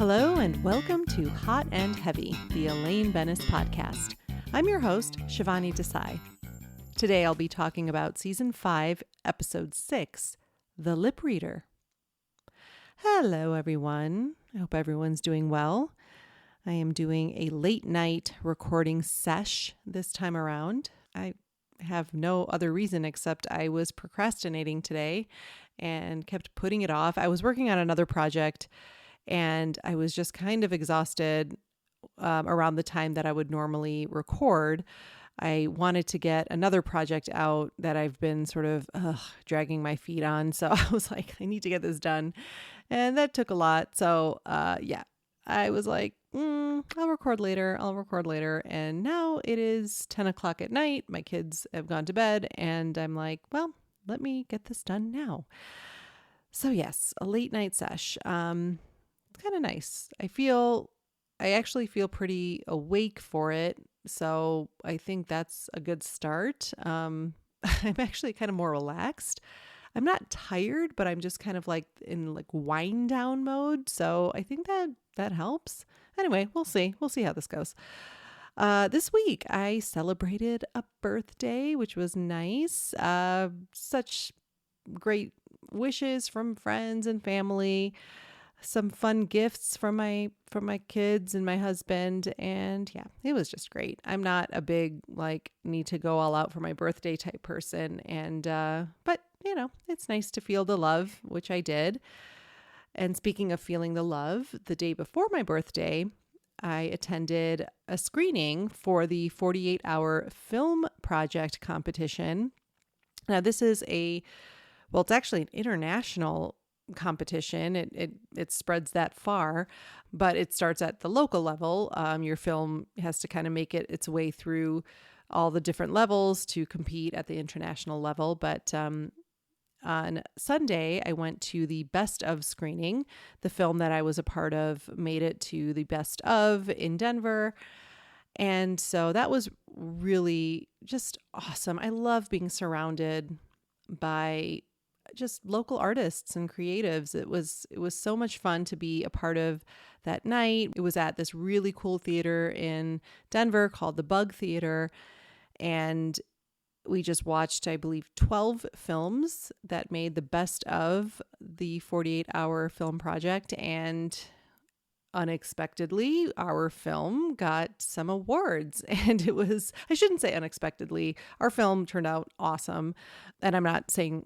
Hello and welcome to Hot and Heavy, the Elaine podcast. I'm your host, Shivani Desai. Today I'll be talking about Season 5, Episode 6, The Lip Reader. Hello everyone. I hope everyone's doing well. I am doing a late night recording sesh this time around. I have no other reason except I was procrastinating today and kept putting it off. I was working on another project and I was just kind of exhausted around the time that I would normally record. I wanted to get another project out that I've been sort of dragging my feet on. So I was like, I need to get this done. And that took a lot. So I was like, I'll record later. And now it is 10 o'clock at night. My kids have gone to bed and I'm like, well, let me get this done now. So yes, a late night sesh. Kind of nice. I actually feel pretty awake for it. So I think that's a good start. I'm actually kind of more relaxed. I'm not tired, but I'm just kind of like in like wind down mode. So I think that helps. Anyway, we'll see. We'll see how this goes. This week I celebrated a birthday, which was nice. Such great wishes from friends and family. Some fun gifts from my kids and my husband. And yeah, it was just great. I'm not a big, need to go all out for my birthday type person. And, but it's nice to feel the love, which I did. And speaking of feeling the love, the day before my birthday, I attended a screening for the 48-hour film project competition. Now this is it's actually an international competition. It spreads that far, but it starts at the local level. Your film has to kind of make its way through all the different levels to compete at the international level. But on Sunday, I went to the best of screening. The film that I was a part of made it to the best of in Denver. And so that was really just awesome. I love being surrounded by just local artists and creatives. It was so much fun to be a part of that night. It was at this really cool theater in Denver called the Bug Theater. And we just watched, I believe, 12 films that made the best of the 48-hour film project. And unexpectedly, our film got some awards. And I shouldn't say unexpectedly, our film turned out awesome. And I'm not saying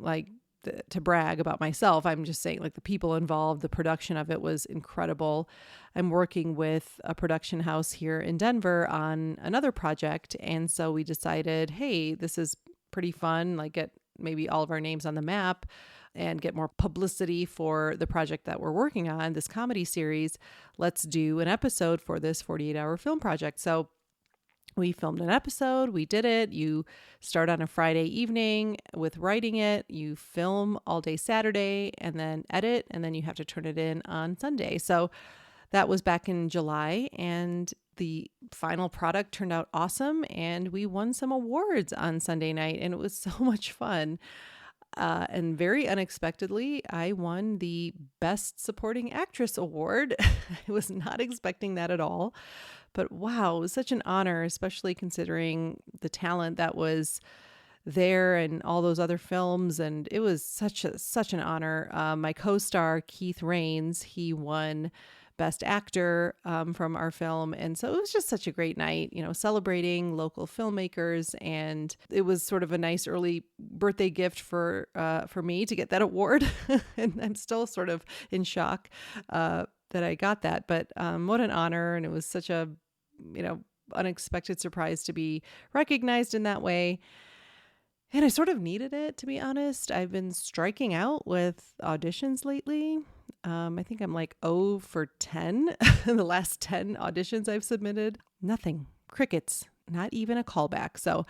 to brag about myself. I'm just saying the people involved, the production of it was incredible. I'm working with a production house here in Denver on another project. And so we decided, hey, this is pretty fun. Get maybe all of our names on the map and get more publicity for the project that we're working on, this comedy series. Let's do an episode for this 48-hour film project. So we filmed an episode. We did it. You start on a Friday evening with writing it. You film all day Saturday and then edit, and then you have to turn it in on Sunday. So that was back in July, and the final product turned out awesome. And we won some awards on Sunday night, and it was so much fun. And very unexpectedly, I won the Best Supporting Actress Award. I was not expecting that at all. But wow, it was such an honor, especially considering the talent that was there and all those other films. And it was such an honor. My co-star, Keith Rains, he won Best Actor from our film. And so it was just such a great night, celebrating local filmmakers. And it was sort of a nice early birthday gift for me to get that award. And I'm still sort of in shock that I got that. But what an honor. And it was such a unexpected surprise to be recognized in that way. And I sort of needed it, to be honest. I've been striking out with auditions lately. I think I'm 0 for 10 in the last 10 auditions I've submitted. Nothing. Crickets. Not even a callback. So,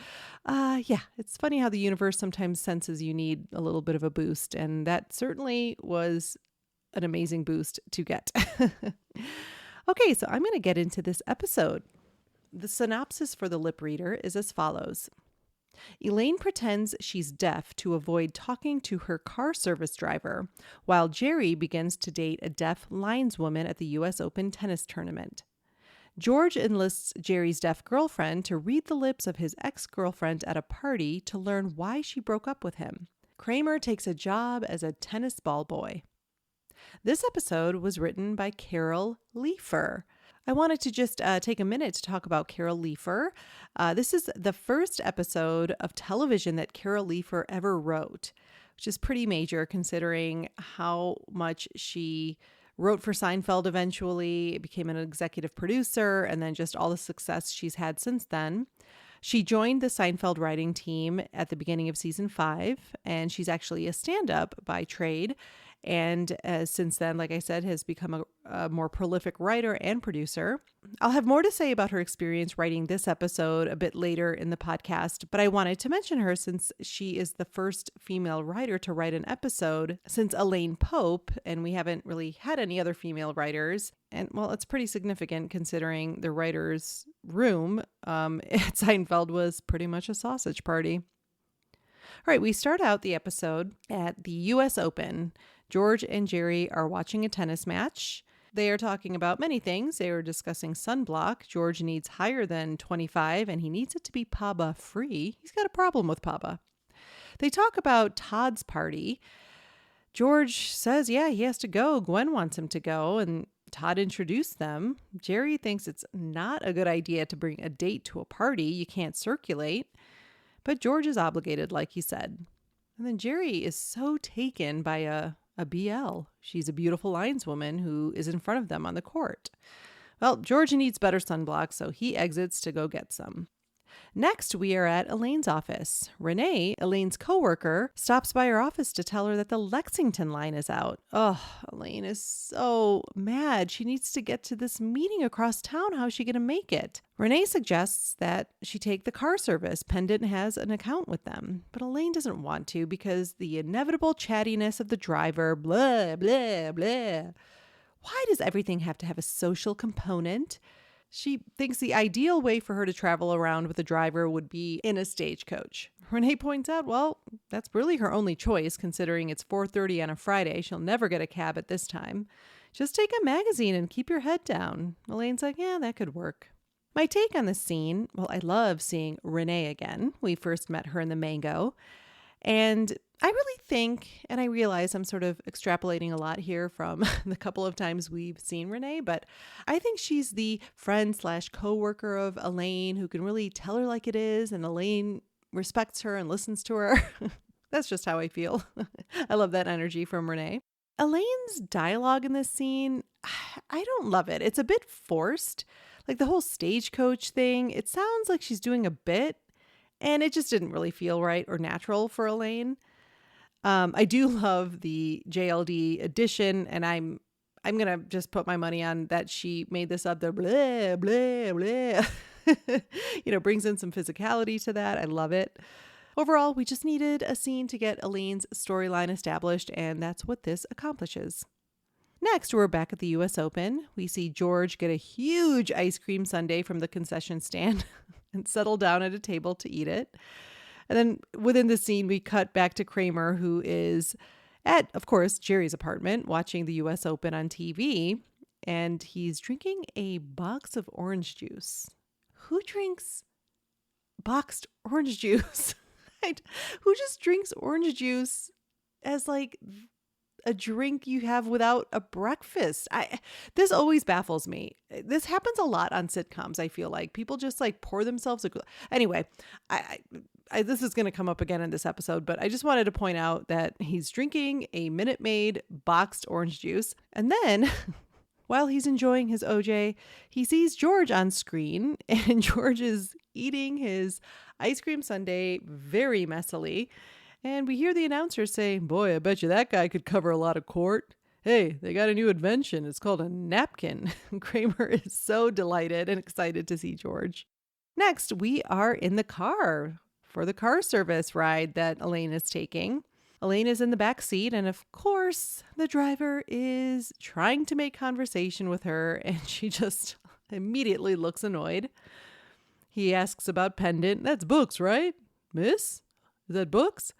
it's funny how the universe sometimes senses you need a little bit of a boost. And that certainly was an amazing boost to get. Okay, so I'm going to get into this episode. The synopsis for The Lip Reader is as follows. Elaine pretends she's deaf to avoid talking to her car service driver, while Jerry begins to date a deaf lineswoman at the U.S. Open tennis tournament. George enlists Jerry's deaf girlfriend to read the lips of his ex-girlfriend at a party to learn why she broke up with him. Kramer takes a job as a tennis ball boy. This episode was written by Carol Leifer. I wanted to just take a minute to talk about Carol Leifer. This is the first episode of television that Carol Leifer ever wrote, which is pretty major considering how much she wrote for Seinfeld eventually, became an executive producer, and then just all the success she's had since then. She joined the Seinfeld writing team at the beginning of season 5, and she's actually a stand-up by trade. And since then, like I said, has become a more prolific writer and producer. I'll have more to say about her experience writing this episode a bit later in the podcast, but I wanted to mention her since she is the first female writer to write an episode since Elaine Pope, and we haven't really had any other female writers. And well, it's pretty significant considering the writer's room at Seinfeld was pretty much a sausage party. All right, we start out the episode at the U.S. Open. George and Jerry are watching a tennis match. They are talking about many things. They are discussing sunblock. George needs higher than 25, and he needs it to be PABA free. He's got a problem with PABA. They talk about Todd's party. George says, yeah, he has to go. Gwen wants him to go, and Todd introduced them. Jerry thinks it's not a good idea to bring a date to a party. You can't circulate. But George is obligated, like he said. And then Jerry is so taken by a BL. She's a beautiful lineswoman who is in front of them on the court. Well, George needs better sunblock, so he exits to go get some. Next, we are at Elaine's office. Renee, Elaine's coworker, stops by her office to tell her that the Lexington line is out. Oh, Elaine is so mad. She needs to get to this meeting across town. How is she going to make it? Renee suggests that she take the car service. Pendant has an account with them. But Elaine doesn't want to because the inevitable chattiness of the driver, blah, blah, blah. Why does everything have to have a social component? She thinks the ideal way for her to travel around with a driver would be in a stagecoach. Renee points out, well, that's really her only choice considering it's 4:30 on a Friday. She'll never get a cab at this time. Just take a magazine and keep your head down. Elaine's like, yeah, that could work. My take on this scene, well, I love seeing Renee again. We first met her in the Mango. And I really think, and I realize I'm sort of extrapolating a lot here from the couple of times we've seen Renee, but I think she's the friend / co-worker of Elaine who can really tell her like it is, and Elaine respects her and listens to her. That's just how I feel. I love that energy from Renee. Elaine's dialogue in this scene, I don't love it. It's a bit forced. Like the whole stagecoach thing, it sounds like she's doing a bit, and it just didn't really feel right or natural for Elaine. I do love the JLD edition, and I'm gonna just put my money on that she made this up. The blah blah blah, brings in some physicality to that. I love it. Overall, we just needed a scene to get Elaine's storyline established, and that's what this accomplishes. Next, we're back at the U.S. Open. We see George get a huge ice cream sundae from the concession stand and settle down at a table to eat it. And then within the scene, we cut back to Kramer, who is at, of course, Jerry's apartment, watching the U.S. Open on TV. And he's drinking a box of orange juice. Who drinks boxed orange juice? Who just drinks orange juice as like a drink you have without a breakfast? This always baffles me. This happens a lot on sitcoms. I feel like people just like pour themselves. Anyway, this is going to come up again in this episode, but I just wanted to point out that he's drinking a Minute Maid boxed orange juice. And then while he's enjoying his OJ, he sees George on screen, and George is eating his ice cream sundae very messily. And we hear the announcer say, boy, I bet you that guy could cover a lot of court. Hey, they got a new invention. It's called a napkin. Kramer is so delighted and excited to see George. Next, we are in the car for the car service ride that Elaine is taking. Elaine is in the back seat, and of course, the driver is trying to make conversation with her, and she just immediately looks annoyed. He asks about Pendant. That's books, right? Miss? Is that books?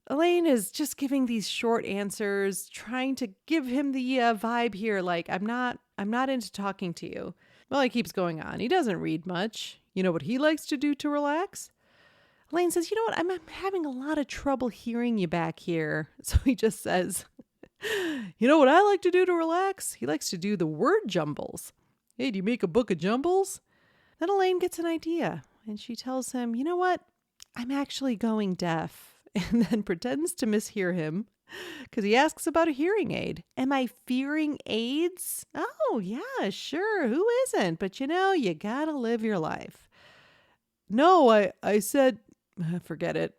Elaine is just giving these short answers, trying to give him the vibe here, like, I'm not into talking to you. Well, he keeps going on. He doesn't read much. You know what he likes to do to relax? Elaine says, you know what? I'm having a lot of trouble hearing you back here. So he just says, you know what I like to do to relax? He likes to do the word jumbles. Hey, do you make a book of jumbles? Then Elaine gets an idea and she tells him, you know what? I'm actually going deaf. And then pretends to mishear him because he asks about a hearing aid. Am I fearing aids? Oh, yeah, sure. Who isn't? But you gotta live your life. No, I said, forget it.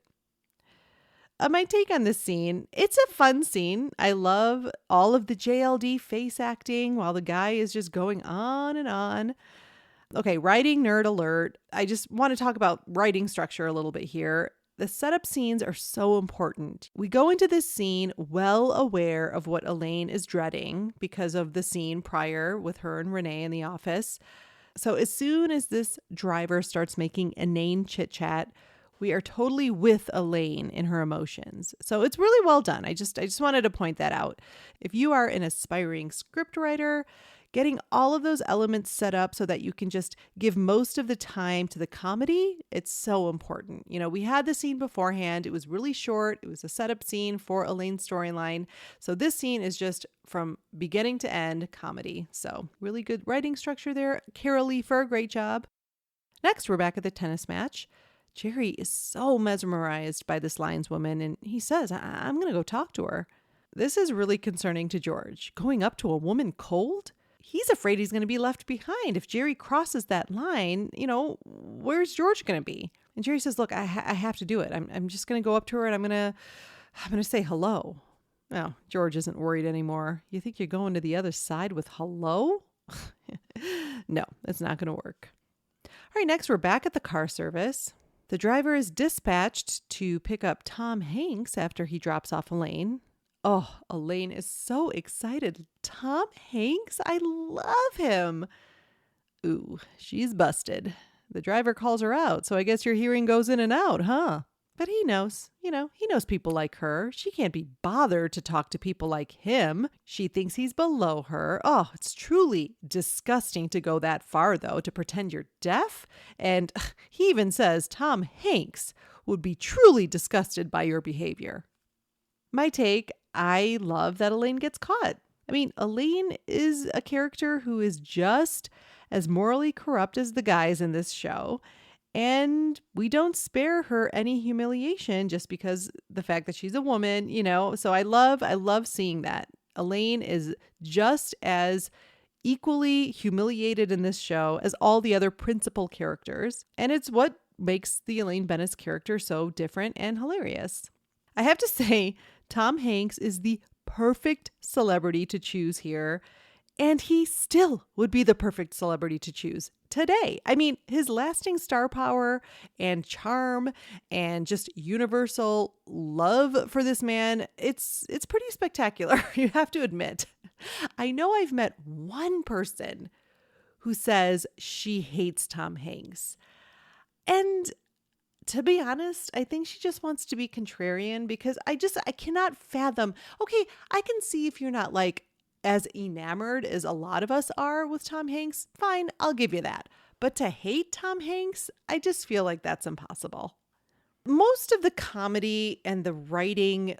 My take on this scene, it's a fun scene. I love all of the JLD face acting while the guy is just going on and on. Okay, writing nerd alert. I just want to talk about writing structure a little bit here. The setup scenes are so important. We go into this scene well aware of what Elaine is dreading because of the scene prior with her and Renee in the office. So as soon as this driver starts making inane chit-chat, we are totally with Elaine in her emotions. So it's really well done. I just wanted to point that out. If you are an aspiring scriptwriter, getting all of those elements set up so that you can just give most of the time to the comedy, it's so important. We had the scene beforehand. It was really short. It was a setup scene for Elaine's storyline. So this scene is just from beginning to end comedy. So really good writing structure there. Carol Leifer, great job. Next, we're back at the tennis match. Jerry is so mesmerized by this lineswoman, and he says, I'm going to go talk to her. This is really concerning to George. Going up to a woman cold? He's afraid he's going to be left behind. If Jerry crosses that line, where's George going to be? And Jerry says, look, I have to do it. I'm just going to go up to her and I'm going to say hello. No, George isn't worried anymore. You think you're going to the other side with hello? No, it's not going to work. All right, next we're back at the car service. The driver is dispatched to pick up Tom Hanks after he drops off Elaine. Oh, Elaine is so excited. Tom Hanks? I love him. Ooh, she's busted. The driver calls her out, so I guess your hearing goes in and out, huh? But he knows, he knows people like her. She can't be bothered to talk to people like him. She thinks he's below her. Oh, it's truly disgusting to go that far, though, to pretend you're deaf. And he even says Tom Hanks would be truly disgusted by your behavior. My take, I love that Elaine gets caught. I mean, Elaine is a character who is just as morally corrupt as the guys in this show. And we don't spare her any humiliation just because the fact that she's a woman, So I love seeing that. Elaine is just as equally humiliated in this show as all the other principal characters. And it's what makes the Elaine Bennis character so different and hilarious. I have to say, Tom Hanks is the perfect celebrity to choose here. And he still would be the perfect celebrity to choose today. I mean, his lasting star power and charm and just universal love for this man, it's pretty spectacular, you have to admit. I know I've met one person who says she hates Tom Hanks. And to be honest, I think she just wants to be contrarian because I cannot fathom. Okay, I can see if you're not like as enamored as a lot of us are with Tom Hanks, fine, I'll give you that. But to hate Tom Hanks, I just feel like that's impossible. Most of the comedy and the writing,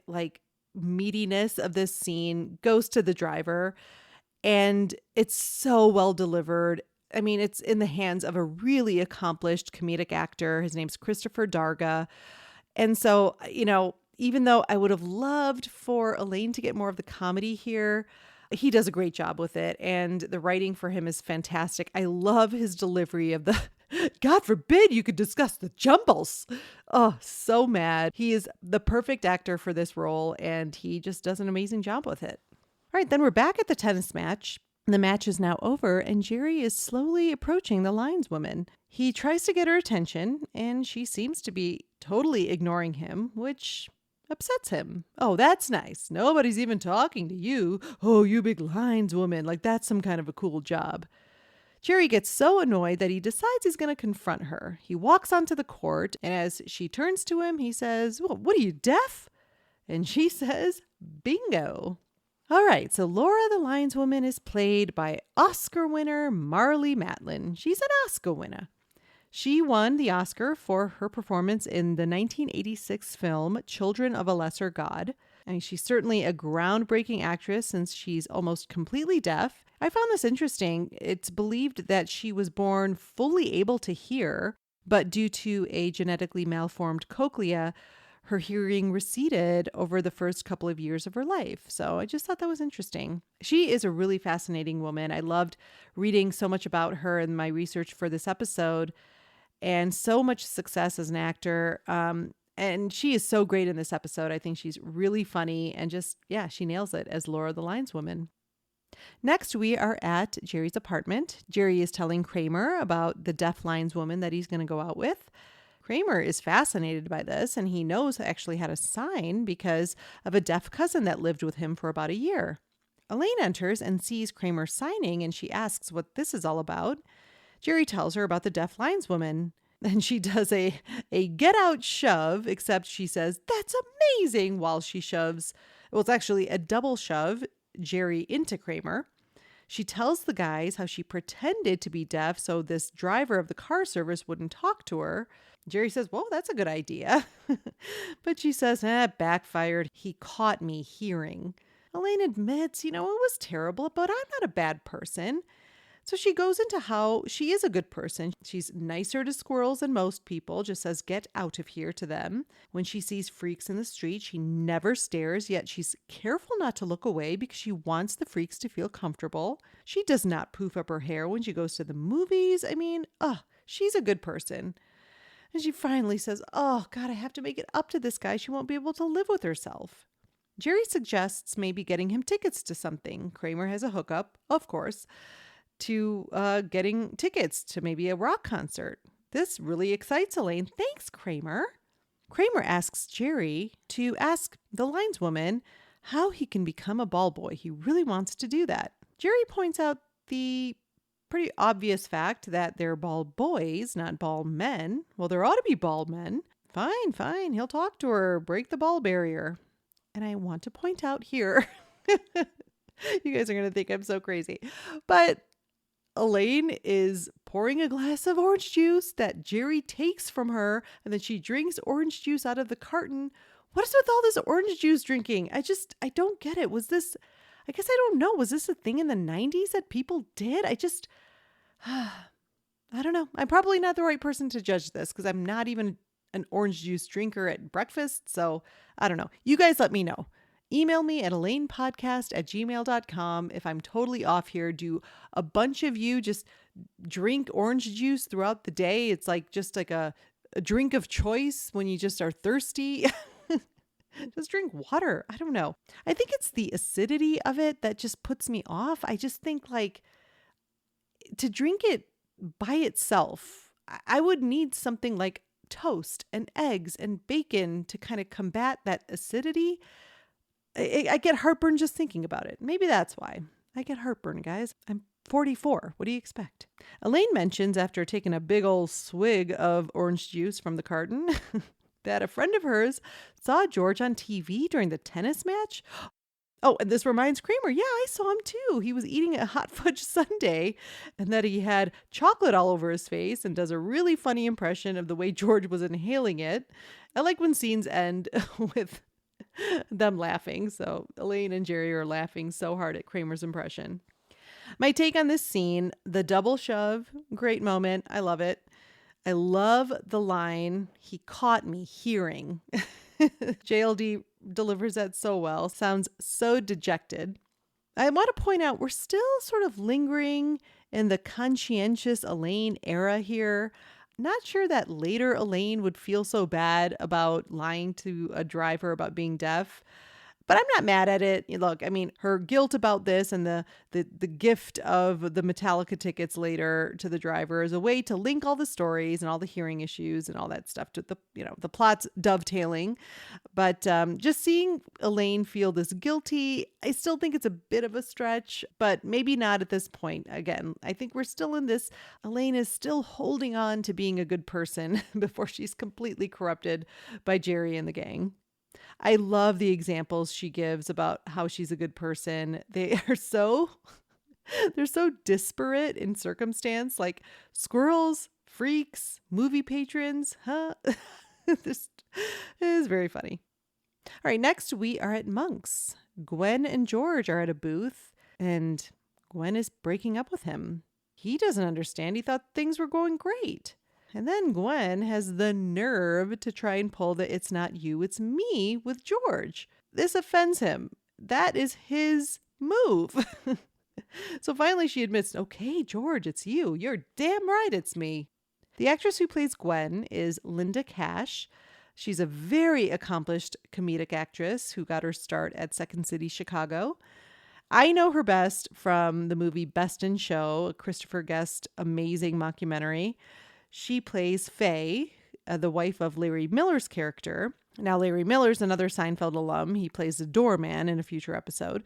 meatiness of this scene goes to the driver, and it's so well delivered. I mean, it's in the hands of a really accomplished comedic actor. His name's Christopher Darga. And so, even though I would have loved for Elaine to get more of the comedy here, he does a great job with it. And the writing for him is fantastic. I love his delivery of the, God forbid you could discuss the jumbles. Oh, so mad. He is the perfect actor for this role, and he just does an amazing job with it. All right, then we're back at the tennis match. The match is now over, and Jerry is slowly approaching the lineswoman. He tries to get her attention, and she seems to be totally ignoring him, which upsets him. Oh, that's nice. Nobody's even talking to you. Oh, you big lineswoman. Like that's some kind of a cool job. Jerry gets so annoyed that he decides he's going to confront her. He walks onto the court, and as she turns to him, he says, "Well, what are you, deaf?" And she says, "Bingo." All right, so Laura the lineswoman is played by Oscar winner Marlee Matlin. She's an Oscar winner. She won the Oscar for her performance in the 1986 film Children of a Lesser God. I mean, she's certainly a groundbreaking actress since she's almost completely deaf. I found this interesting. It's believed that she was born fully able to hear, but due to a genetically malformed cochlea, her hearing receded over the first couple of years of her life. So I just thought that was interesting. She is a really fascinating woman. I loved reading so much about her in my research for this episode, and so much success as an actor. And she is so great in this episode. I think she's really funny and just, yeah, she nails it as Laura the lineswoman. Next, we are at Jerry's apartment. Jerry is telling Kramer about the deaf lineswoman that he's going to go out with. Kramer is fascinated by this, and he knows actually how to sign because of a deaf cousin that lived with him for about a year. Elaine enters and sees Kramer signing, and she asks what this is all about. Jerry tells her about the deaf lineswoman, and she does a get out shove, except she says, "That's amazing," while she shoves, well, it's actually a double shove, Jerry into Kramer. She tells the guys how she pretended to be deaf so this driver of the car service wouldn't talk to her. Jerry says, "Well, that's a good idea." But she says, "Backfired. He caught me hearing." Elaine admits, it was terrible, but I'm not a bad person. So she goes into how she is a good person. She's nicer to squirrels than most people, just says "get out of here" to them. When she sees freaks in the street, she never stares, yet she's careful not to look away because she wants the freaks to feel comfortable. She does not poof up her hair when she goes to the movies. She's a good person. And she finally says, "Oh, God, I have to make it up to this guy. She won't be able to live with herself." Jerry suggests maybe getting him tickets to something. Kramer has a hookup, of course, to getting tickets to maybe a rock concert. This really excites Elaine. "Thanks, Kramer." Kramer asks Jerry to ask the lineswoman how he can become a ball boy. He really wants to do that. Jerry points out the pretty obvious fact that they're ball boys, not ball men. Well, there ought to be ball men. Fine. He'll talk to her, break the ball barrier. And I want to point out here, you guys are going to think I'm so crazy, but Elaine is pouring a glass of orange juice that Jerry takes from her, and then she drinks orange juice out of the carton. What is with all this orange juice drinking? I don't get it. I guess I don't know. Was this a thing in the 90s that people did? I don't know. I'm probably not the right person to judge this because I'm not even an orange juice drinker at breakfast. So I don't know. You guys let me know. Email me at elainepodcast@gmail.com if I'm totally off here. Do a bunch of you just drink orange juice throughout the day? It's just like a drink of choice when you just are thirsty. Just drink water. I don't know. I think it's the acidity of it that just puts me off. I just think to drink it by itself, I would need something like toast and eggs and bacon to kind of combat that acidity. I get heartburn just thinking about it. Maybe that's why. I get heartburn, guys. I'm 44. What do you expect? Elaine mentions after taking a big old swig of orange juice from the carton that a friend of hers saw George on TV during the tennis match. Oh, and this reminds Kramer, yeah, I saw him too. He was eating a hot fudge sundae and that he had chocolate all over his face and does a really funny impression of the way George was inhaling it. I like when scenes end with them laughing. So Elaine and Jerry are laughing so hard at Kramer's impression. My take on this scene, the double shove, great moment. I love it. I love the line, "He caught me hearing." JLD delivers that so well. Sounds so dejected. I want to point out we're still sort of lingering in the conscientious Elaine era here. Not sure that later Elaine would feel so bad about lying to a driver about being deaf. But I'm not mad at it. Look, I mean, her guilt about this and the gift of the Metallica tickets later to the driver is a way to link all the stories and all the hearing issues and all that stuff to the plot's dovetailing. But just seeing Elaine feel this guilty, I still think it's a bit of a stretch, but maybe not at this point. Again, I think we're still in this. Elaine is still holding on to being a good person before she's completely corrupted by Jerry and the gang. I love the examples she gives about how she's a good person. They're so disparate in circumstance, like squirrels, freaks, movie patrons, huh? This is very funny. All right, next we are at Monk's. Gwen and George are at a booth, and Gwen is breaking up with him. He doesn't understand. He thought things were going great. And then Gwen has the nerve to try and pull the "it's not you, it's me" with George. This offends him. That is his move. So finally she admits, "Okay, George, it's you. You're damn right it's me." The actress who plays Gwen is Linda Cash. She's a very accomplished comedic actress who got her start at Second City, Chicago. I know her best from the movie Best in Show, a Christopher Guest amazing mockumentary. She plays Faye, the wife of Larry Miller's character. Now, Larry Miller's another Seinfeld alum. He plays the doorman in a future episode.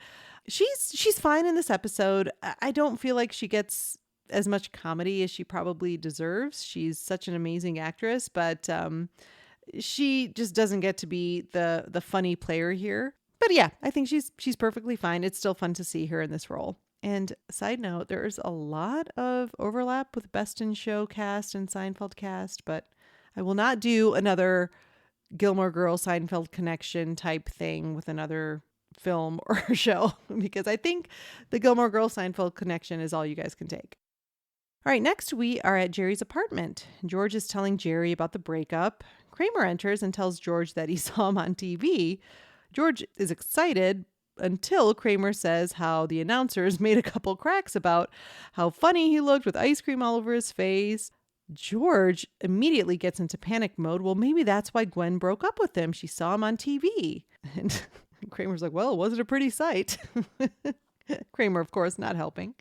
She's fine in this episode. I don't feel like she gets as much comedy as she probably deserves. She's such an amazing actress, but she just doesn't get to be the funny player here. But yeah, I think she's perfectly fine. It's still fun to see her in this role. And side note, there's a lot of overlap with Best in Show cast and Seinfeld cast, but I will not do another Gilmore Girls Seinfeld connection type thing with another film or show, because I think the Gilmore Girls Seinfeld connection is all you guys can take. All right, next we are at Jerry's apartment. George is telling Jerry about the breakup. Kramer enters and tells George that he saw him on TV. George is excited until Kramer says how the announcers made a couple cracks about how funny he looked with ice cream all over his face. George immediately gets into panic mode. Well, maybe that's why Gwen broke up with him. She saw him on TV. And Kramer's like, well, was it a pretty sight? Kramer, of course, not helping.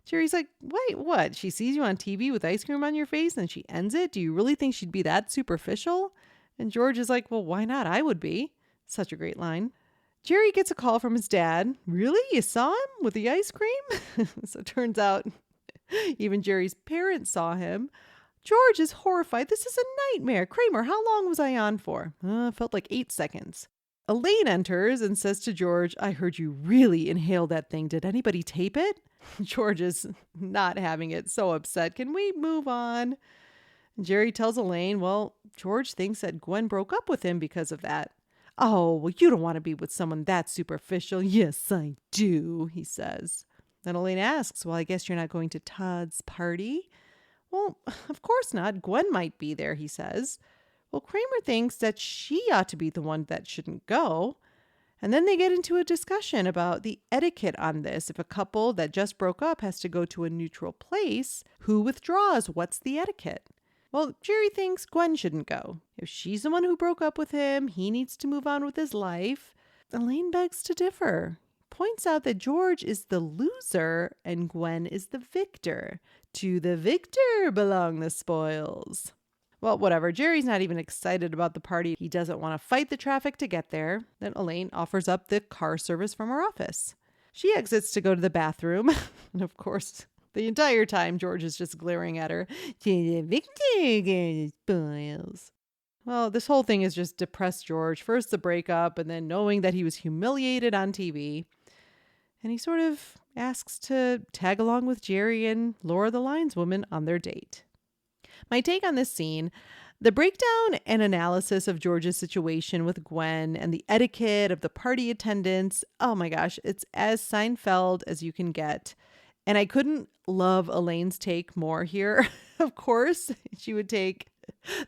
Jerry's like, wait, what? She sees you on TV with ice cream on your face and she ends it? Do you really think she'd be that superficial? And George is like, well, why not? I would be. Such a great line. Jerry gets a call from his dad. Really? You saw him with the ice cream? So it turns out even Jerry's parents saw him. George is horrified. This is a nightmare. Kramer, how long was I on for? Felt like 8 seconds. Elaine enters and says to George, I heard you really inhale that thing. Did anybody tape it? George is not having it, so upset. Can we move on? Jerry tells Elaine, well, George thinks that Gwen broke up with him because of that. Oh, well, you don't want to be with someone that superficial. Yes, I do, he says. Then Elaine asks, well, I guess you're not going to Todd's party? Well, of course not. Gwen might be there, he says. Well, Kramer thinks that she ought to be the one that shouldn't go. And then they get into a discussion about the etiquette on this. If a couple that just broke up has to go to a neutral place, who withdraws? What's the etiquette? Well, Jerry thinks Gwen shouldn't go. If she's the one who broke up with him, he needs to move on with his life. Elaine begs to differ. Points out that George is the loser and Gwen is the victor. To the victor belong the spoils. Well, whatever. Jerry's not even excited about the party. He doesn't want to fight the traffic to get there. Then Elaine offers up the car service from her office. She exits to go to the bathroom. And of course, the entire time, George is just glaring at her. To the victor spoils. Well, this whole thing is just depressed George. First the breakup, and then knowing that he was humiliated on TV. And he sort of asks to tag along with Jerry and Laura the lineswoman on their date. My take on this scene, the breakdown and analysis of George's situation with Gwen and the etiquette of the party attendance, oh my gosh, it's as Seinfeld as you can get. And I couldn't love Elaine's take more here. Of course, she would take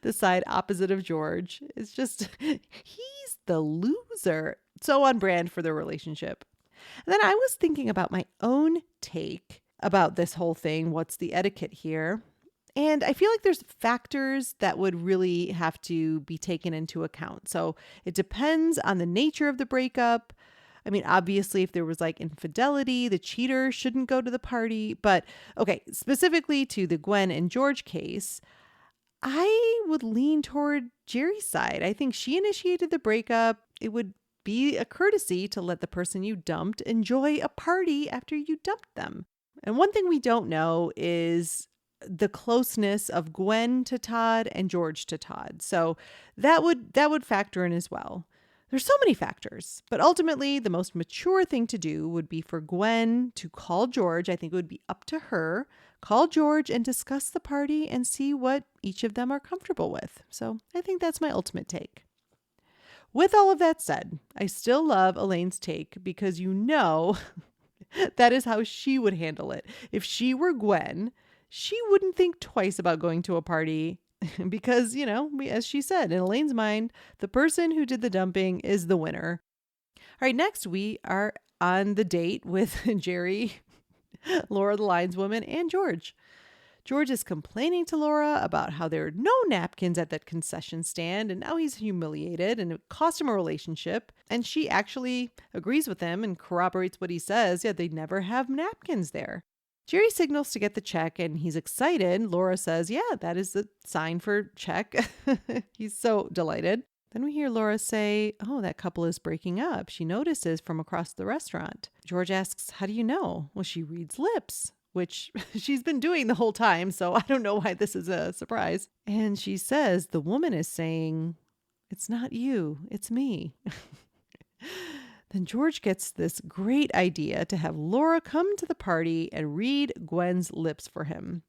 the side opposite of George. It's just, he's the loser. So on brand for their relationship. And then I was thinking about my own take about this whole thing. What's the etiquette here? And I feel like there's factors that would really have to be taken into account. So it depends on the nature of the breakup. I mean, obviously, if there was like infidelity, the cheater shouldn't go to the party. But okay, specifically to the Gwen and George case, I would lean toward Jerry's side. I think she initiated the breakup. It would be a courtesy to let the person you dumped enjoy a party after you dumped them. And one thing we don't know is the closeness of Gwen to Todd and George to Todd. So that would factor in as well. There's so many factors, but ultimately the most mature thing to do would be for Gwen to call George. I think it would be up to her. Call George and discuss the party and see what each of them are comfortable with. So I think that's my ultimate take. With all of that said, I still love Elaine's take because that is how she would handle it. If she were Gwen, she wouldn't think twice about going to a party because, as she said, in Elaine's mind, the person who did the dumping is the winner. All right, next we are on the date with Jerry, Laura the lineswoman, and George. George is complaining to Laura about how there are no napkins at that concession stand, and now he's humiliated, and it cost him a relationship. And she actually agrees with him and corroborates what he says. Yeah, they never have napkins there. Jerry signals to get the check, and he's excited. Laura says, yeah, that is the sign for check. He's so delighted. Then we hear Laura say, oh, that couple is breaking up. She notices from across the restaurant. George asks, how do you know? Well, she reads lips, which she's been doing the whole time, so I don't know why this is a surprise. And she says, the woman is saying, it's not you, it's me. Then George gets this great idea to have Laura come to the party and read Gwen's lips for him.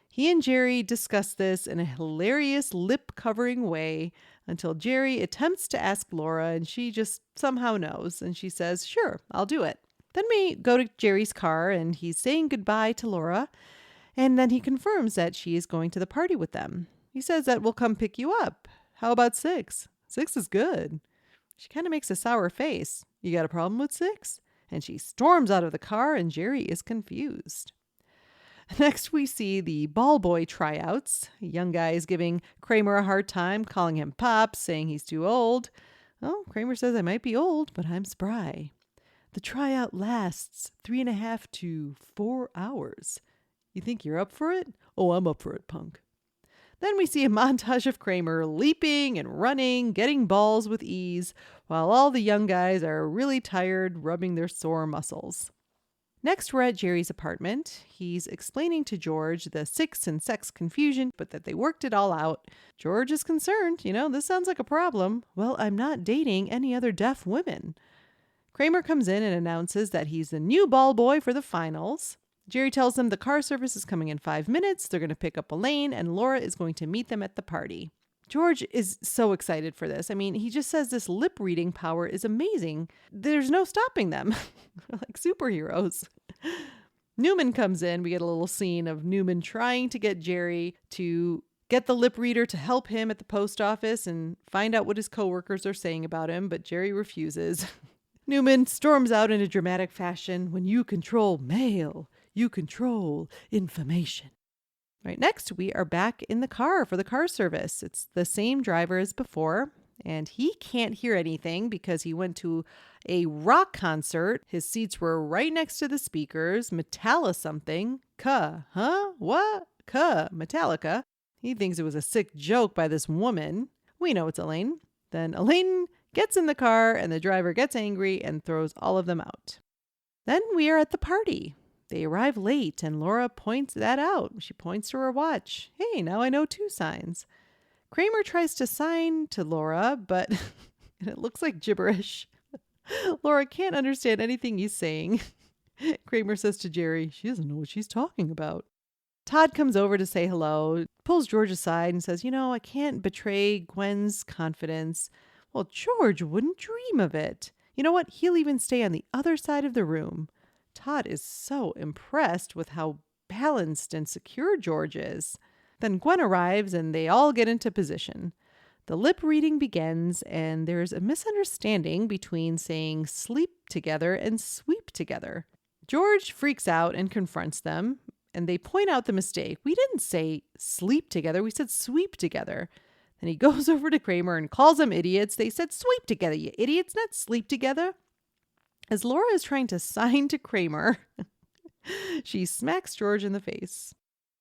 He and Jerry discuss this in a hilarious lip-covering way until Jerry attempts to ask Laura, and she just somehow knows, and she says, sure, I'll do it. Then we go to Jerry's car, and he's saying goodbye to Laura, and then he confirms that she is going to the party with them. He says that we'll come pick you up. How about 6? 6 is good. She kind of makes a sour face. You got a problem with 6? And she storms out of the car, and Jerry is confused. Next, we see the ball boy tryouts. A young guy is giving Kramer a hard time, calling him Pops, saying he's too old. Oh, Kramer says, I might be old, but I'm spry. The tryout lasts 3.5 to 4 hours. You think you're up for it? Oh, I'm up for it, punk. Then we see a montage of Kramer leaping and running, getting balls with ease, while all the young guys are really tired, rubbing their sore muscles. Next, we're at Jerry's apartment. He's explaining to George the 6 and sex confusion, but that they worked it all out. George is concerned. This sounds like a problem. Well, I'm not dating any other deaf women. Kramer comes in and announces that he's the new ball boy for the finals. Jerry tells them the car service is coming in 5 minutes. They're going to pick up Elaine, and Laura is going to meet them at the party. George is so excited for this. I mean, he just says this lip reading power is amazing. There's no stopping them. Like superheroes. Newman comes in. We get a little scene of Newman trying to get Jerry to get the lip reader to help him at the post office and find out what his coworkers are saying about him, but Jerry refuses. Newman storms out in a dramatic fashion. When you control mail, you control information. Right, next, we are back in the car for the car service. It's the same driver as before, and he can't hear anything because he went to a rock concert. His seats were right next to the speakers. Metallica something. Metallica. He thinks it was a sick joke by this woman. We know it's Elaine. Then Elaine gets in the car, and the driver gets angry and throws all of them out. Then we are at the party. They arrive late, and Laura points that out. She points to her watch. Hey, now I know 2 signs. Kramer tries to sign to Laura, but it looks like gibberish. Laura can't understand anything he's saying. Kramer says to Jerry, she doesn't know what she's talking about. Todd comes over to say hello, pulls George aside and says, I can't betray Gwen's confidence. Well, George wouldn't dream of it. You know what? He'll even stay on the other side of the room. Todd is so impressed with how balanced and secure George is. Then Gwen arrives and they all get into position. The lip reading begins, and there's a misunderstanding between saying sleep together and sweep together. George freaks out and confronts them, and they point out the mistake. We didn't say sleep together. We said sweep together. Then he goes over to Kramer and calls them idiots. They said sweep together, you idiots, not sleep together. As Laura is trying to sign to Kramer, she smacks George in the face.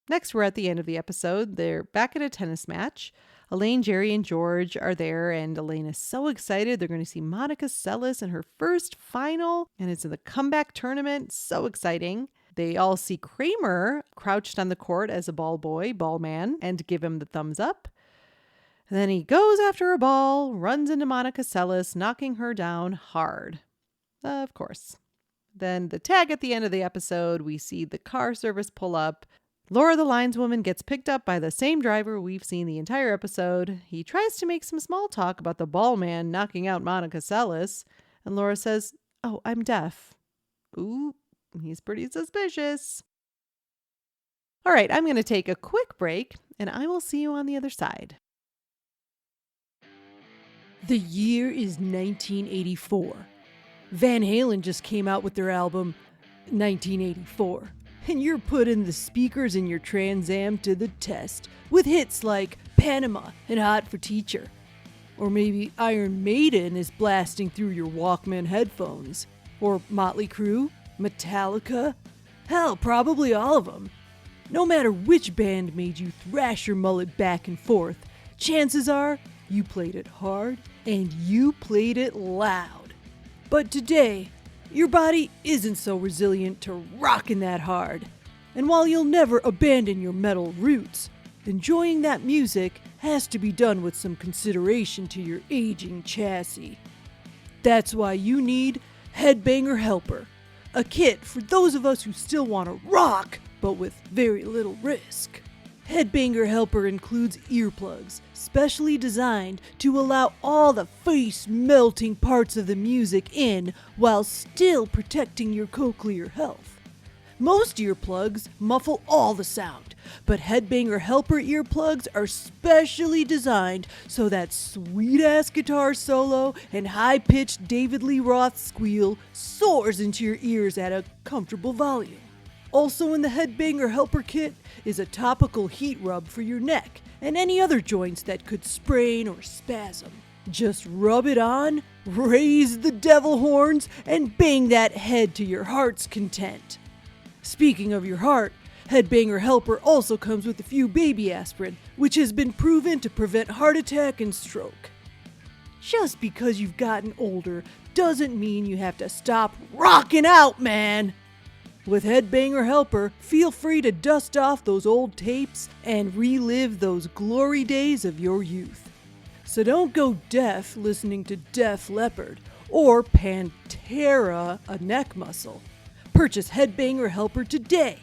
Next, we're at the end of the episode. They're back at a tennis match. Elaine, Jerry, and George are there, and Elaine is so excited. They're going to see Monica Seles in her first final, and it's in the comeback tournament. So exciting. They all see Kramer crouched on the court as a ball man, and give him the thumbs up. Then he goes after a ball, runs into Monica Seles, knocking her down hard. Of course. Then the tag at the end of the episode, we see the car service pull up. Laura, the lineswoman, gets picked up by the same driver we've seen the entire episode. He tries to make some small talk about the ball man knocking out Monica Seles, and Laura says, "Oh, I'm deaf." Ooh, he's pretty suspicious. All right, I'm going to take a quick break, and I will see you on the other side. The year is 1984. Van Halen just came out with their album 1984. And you're putting the speakers in your Trans Am to the test with hits like Panama and Hot for Teacher. Or maybe Iron Maiden is blasting through your Walkman headphones. Or Motley Crue, Metallica, hell, probably all of them. No matter which band made you thrash your mullet back and forth, chances are you played it hard and you played it loud. But today, your body isn't so resilient to rocking that hard. And while you'll never abandon your metal roots, enjoying that music has to be done with some consideration to your aging chassis. That's why you need Headbanger Helper, a kit for those of us who still want to rock, but with very little risk. Headbanger Helper includes earplugs, specially designed to allow all the face-melting parts of the music in while still protecting your cochlear health. Most earplugs muffle all the sound, but Headbanger Helper earplugs are specially designed so that sweet-ass guitar solo and high-pitched David Lee Roth squeal soars into your ears at a comfortable volume. Also in the Headbanger Helper kit is a topical heat rub for your neck and any other joints that could sprain or spasm. Just rub it on, raise the devil horns, and bang that head to your heart's content. Speaking of your heart, Headbanger Helper also comes with a few baby aspirin, which has been proven to prevent heart attack and stroke. Just because you've gotten older doesn't mean you have to stop rocking out, man! With Headbanger Helper, feel free to dust off those old tapes and relive those glory days of your youth. So don't go deaf listening to Def Leppard or Pantera, a neck muscle. Purchase Headbanger Helper today.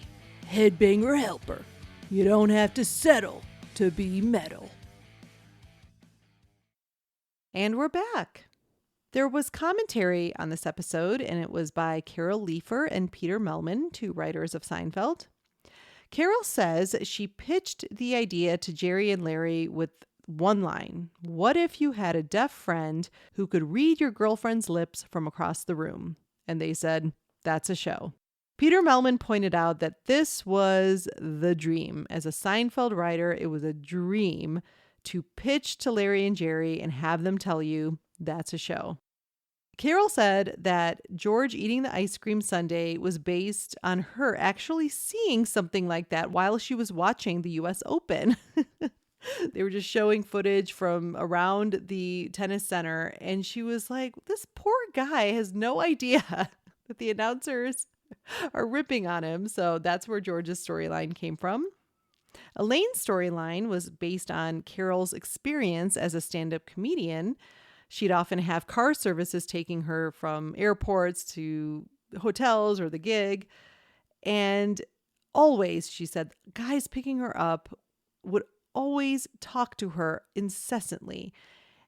Headbanger Helper. You don't have to settle to be metal. And we're back. There was commentary on this episode, and it was by Carol Leifer and Peter Melman, two writers of Seinfeld. Carol says she pitched the idea to Jerry and Larry with one line. What if you had a deaf friend who could read your girlfriend's lips from across the room? And they said, that's a show. Peter Melman pointed out that this was the dream. As a Seinfeld writer, it was a dream to pitch to Larry and Jerry and have them tell you that's a show. Carol said that George eating the ice cream sundae was based on her actually seeing something like that while she was watching the US Open. They were just showing footage from around the tennis center, and she was like, this poor guy has no idea that the announcers are ripping on him. So that's where George's storyline came from. Elaine's storyline was based on Carol's experience as a stand-up comedian. She'd often have car services taking her from airports to hotels or the gig. And always, she said, guys picking her up would always talk to her incessantly.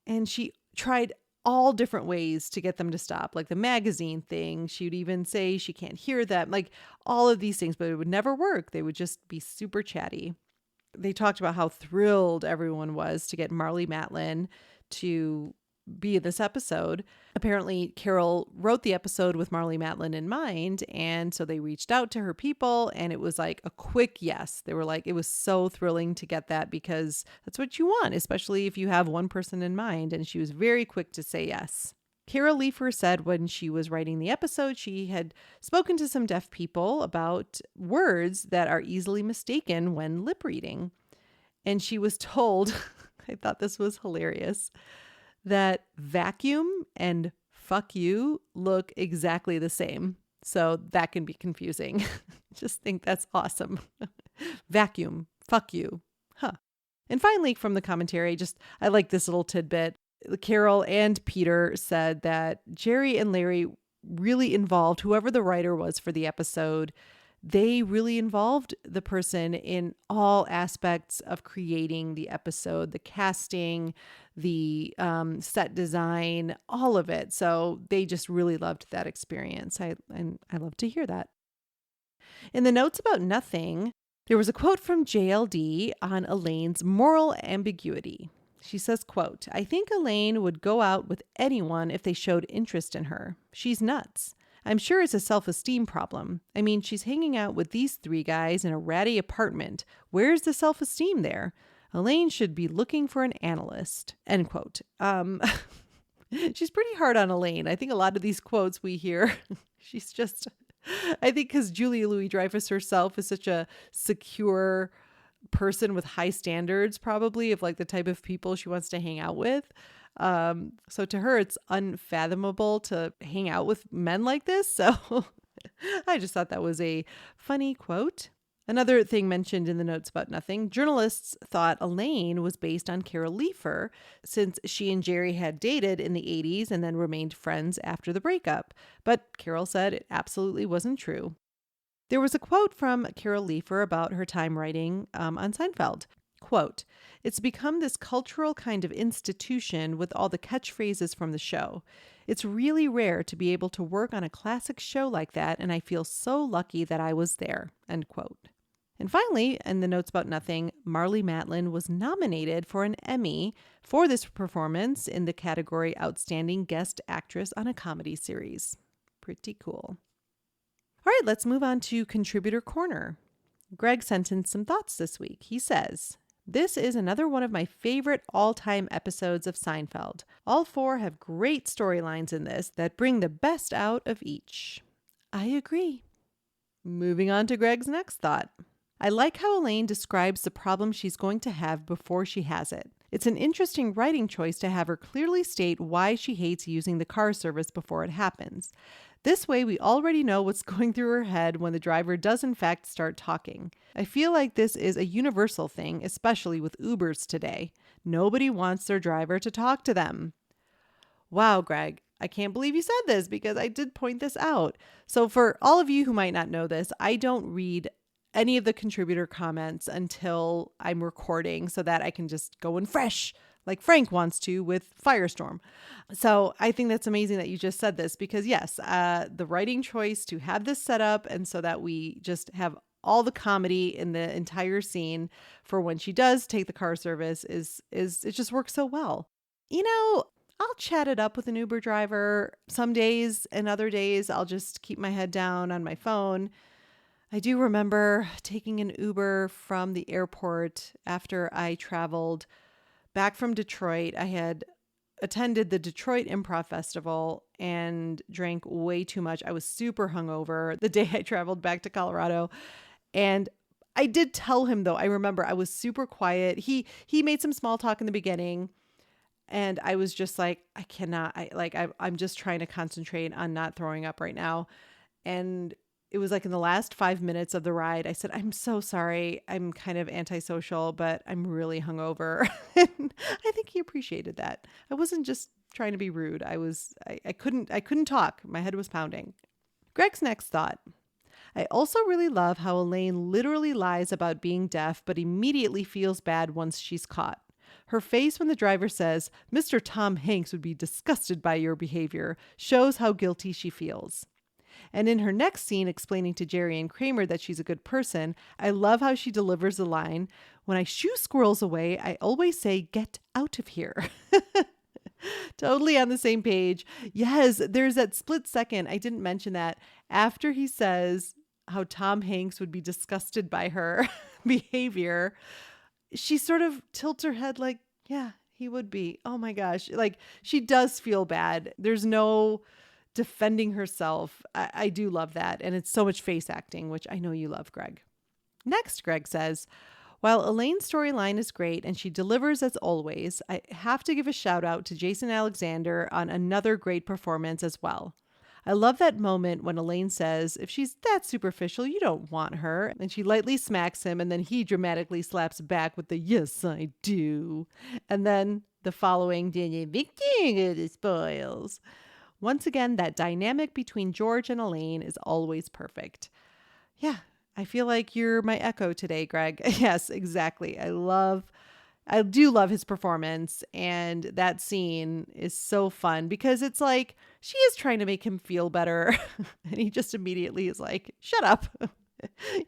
And she tried all different ways to get them to stop, like the magazine thing. She would even say she can't hear them, like all of these things, but it would never work. They would just be super chatty. They talked about how thrilled everyone was to get Marlee Matlin to be in this episode. Apparently, Carol wrote the episode with Marlee Matlin in mind. And so they reached out to her people and it was like a quick yes. They were like, it was so thrilling to get that because that's what you want, especially if you have one person in mind. And she was very quick to say yes. Carol Leifer said when she was writing the episode, she had spoken to some deaf people about words that are easily mistaken when lip reading. And she was told, I thought this was hilarious, that vacuum and fuck you look exactly the same. So that can be confusing. Just think that's awesome. Vacuum, fuck you. Huh. And finally, from the commentary, I like this little tidbit. Carol and Peter said that Jerry and Larry really involved whoever the writer was for the episode. They really involved the person in all aspects of creating the episode, the casting, the set design, all of it. So they just really loved that experience. I love to hear that. In the notes about nothing, there was a quote from JLD on Elaine's moral ambiguity. She says, quote, "I think Elaine would go out with anyone if they showed interest in her. She's nuts. I'm sure it's a self-esteem problem. I mean, she's hanging out with these three guys in a ratty apartment. Where's the self-esteem there? Elaine should be looking for an analyst." End quote. She's pretty hard on Elaine. I think a lot of these quotes we hear, she's just, I think because Julia Louis-Dreyfus herself is such a secure person with high standards, probably, of like the type of people she wants to hang out with. So to her, it's unfathomable to hang out with men like this. So I just thought that was a funny quote. Another thing mentioned in the notes about nothing, journalists thought Elaine was based on Carol Leifer since she and Jerry had dated in the 80s and then remained friends after the breakup. But Carol said it absolutely wasn't true. There was a quote from Carol Leifer about her time writing on Seinfeld. Quote, "It's become this cultural kind of institution with all the catchphrases from the show. It's really rare to be able to work on a classic show like that, and I feel so lucky that I was there." End quote. And finally, in the notes about nothing, Marlee Matlin was nominated for an Emmy for this performance in the category Outstanding Guest Actress on a Comedy Series. Pretty cool. All right, let's move on to Contributor Corner. Greg sent in some thoughts this week. He says, "This is another one of my favorite all-time episodes of Seinfeld. All four have great storylines in this that bring the best out of each." I agree. Moving on to Greg's next thought. "I like how Elaine describes the problem she's going to have before she has it. It's an interesting writing choice to have her clearly state why she hates using the car service before it happens. This way, we already know what's going through her head when the driver does in fact start talking. I feel like this is a universal thing, especially with Ubers today. Nobody wants their driver to talk to them." Wow, Greg, I can't believe you said this because I did point this out. So for all of you who might not know this, I don't read any of the contributor comments until I'm recording so that I can just go in fresh like Frank wants to with Firestorm. So I think that's amazing that you just said this because yes, the writing choice to have this set up and so that we just have all the comedy in the entire scene for when she does take the car service is it just works so well. You know, I'll chat it up with an Uber driver some days and other days I'll just keep my head down on my phone. I do remember taking an Uber from the airport after I traveled back from Detroit. I had attended the Detroit Improv Festival and drank way too much. I was super hungover the day I traveled back to Colorado. And I did tell him, though, I remember I was super quiet. He made some small talk in the beginning. And I was just like, I cannot, I'm just trying to concentrate on not throwing up right now. And it was like in the last 5 minutes of the ride, I said, "I'm so sorry. I'm kind of antisocial, but I'm really hungover." And I think he appreciated that. I wasn't just trying to be rude. I couldn't talk. My head was pounding. Greg's next thought. "I also really love how Elaine literally lies about being deaf, but immediately feels bad once she's caught. Her face when the driver says, 'Mr. Tom Hanks would be disgusted by your behavior,' shows how guilty she feels. And in her next scene explaining to Jerry and Kramer that she's a good person, I love how she delivers the line, 'When I shoo squirrels away, I always say, get out of here.' Totally on the same page. Yes, there's that split second. I didn't mention that. After he says how Tom Hanks would be disgusted by her behavior, she sort of tilts her head like, yeah, he would be. Oh my gosh. Like, she does feel bad. There's no defending herself. I do love that. And it's so much face acting, which I know you love, Greg. Next, Greg says, while Elaine's storyline is great and she delivers as always, I have to give a shout out to Jason Alexander on another great performance as well. I love that moment when Elaine says, if she's that superficial, you don't want her. And she lightly smacks him, and then he dramatically slaps back with the, yes, I do. And then the following, the spoils. Once again, that dynamic between George and Elaine is always perfect. Yeah, I feel like you're my echo today, Greg. Yes, exactly. I do love his performance, and that scene is so fun because it's like she is trying to make him feel better and he just immediately is like, shut up.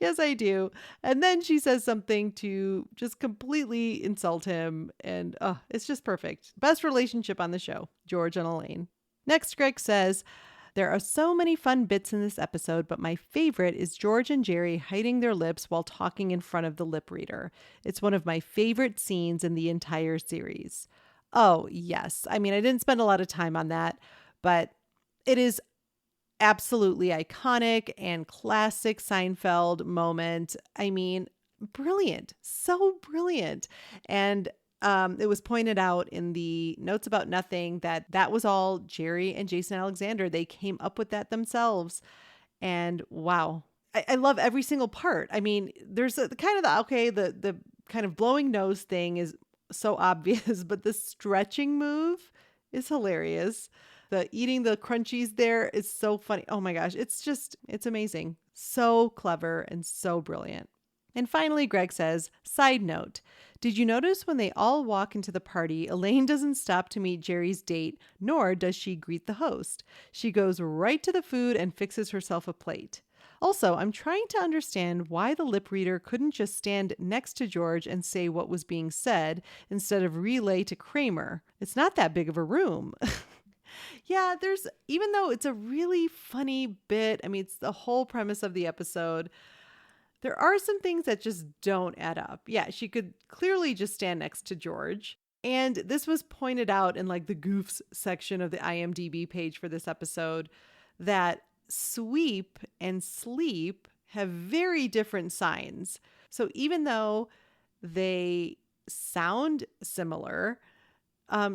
Yes, I do. And then she says something to just completely insult him, and it's just perfect. Best relationship on the show, George and Elaine. Next, Greg says, there are so many fun bits in this episode, but my favorite is George and Jerry hiding their lips while talking in front of the lip reader. It's one of my favorite scenes in the entire series. Oh, yes. I mean, I didn't spend a lot of time on that, but it is absolutely iconic and classic Seinfeld moment. I mean, brilliant. So brilliant. And it was pointed out in the notes about nothing that was all Jerry and Jason Alexander. They came up with that themselves. And wow, I love every single part. I mean, there's the kind of the kind of blowing nose thing is so obvious, but the stretching move is hilarious. The eating the crunchies there is so funny. Oh my gosh, it's amazing. So clever and so brilliant. And finally, Greg says, side note, did you notice when they all walk into the party, Elaine doesn't stop to meet Jerry's date, nor does she greet the host. She goes right to the food and fixes herself a plate. Also, I'm trying to understand why the lip reader couldn't just stand next to George and say what was being said instead of relay to Kramer. It's not that big of a room. Yeah, even though it's a really funny bit, I mean, it's the whole premise of the episode, there are some things that just don't add up. Yeah, she could clearly just stand next to George. And this was pointed out in like the goofs section of the IMDb page for this episode, that sweep and sleep have very different signs. So even though they sound similar,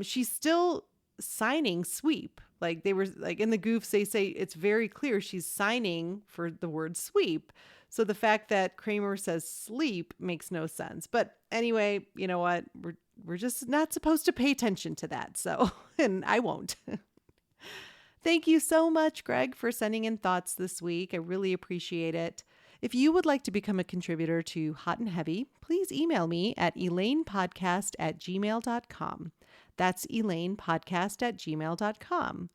she's still signing sweep. Like they were like in the goofs, they say it's very clear she's signing for the word sweep. So the fact that Kramer says sleep makes no sense. But anyway, you know what? We're just not supposed to pay attention to that. So, and I won't. Thank you so much, Greg, for sending in thoughts this week. I really appreciate it. If you would like to become a contributor to Hot and Heavy, please email me at elainepodcast@gmail.com. That's elainepodcast@gmail.com.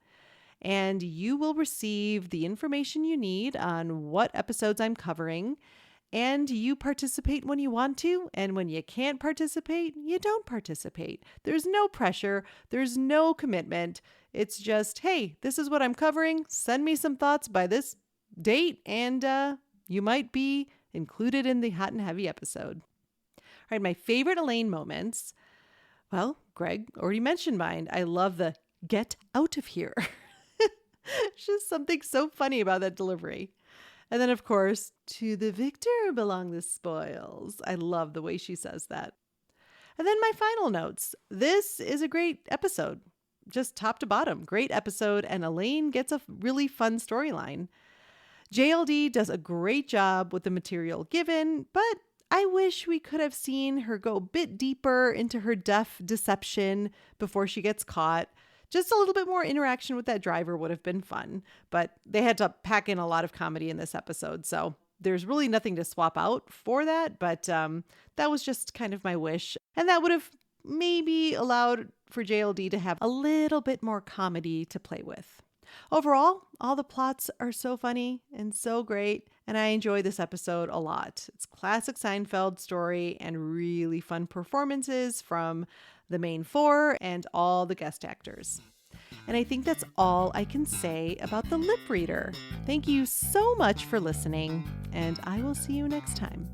And you will receive the information you need on what episodes I'm covering. And you participate when you want to. And when you can't participate, you don't participate. There's no pressure. There's no commitment. It's just, hey, this is what I'm covering. Send me some thoughts by this date. And you might be included in the Hot and Heavy episode. All right, my favorite Elaine moments. Well, Greg already mentioned mine. I love the get out of here. It's just something so funny about that delivery. And then, of course, to the victor belong the spoils. I love the way she says that. And then my final notes. This is a great episode, just top to bottom. Great episode. And Elaine gets a really fun storyline. JLD does a great job with the material given, but I wish we could have seen her go a bit deeper into her deaf deception before she gets caught. Just a little bit more interaction with that driver would have been fun, but they had to pack in a lot of comedy in this episode. So there's really nothing to swap out for that, but that was just kind of my wish. And that would have maybe allowed for JLD to have a little bit more comedy to play with. Overall, all the plots are so funny and so great, and I enjoy this episode a lot. It's classic Seinfeld story and really fun performances from the main four, and all the guest actors. And I think that's all I can say about the lip reader. Thank you so much for listening, and I will see you next time.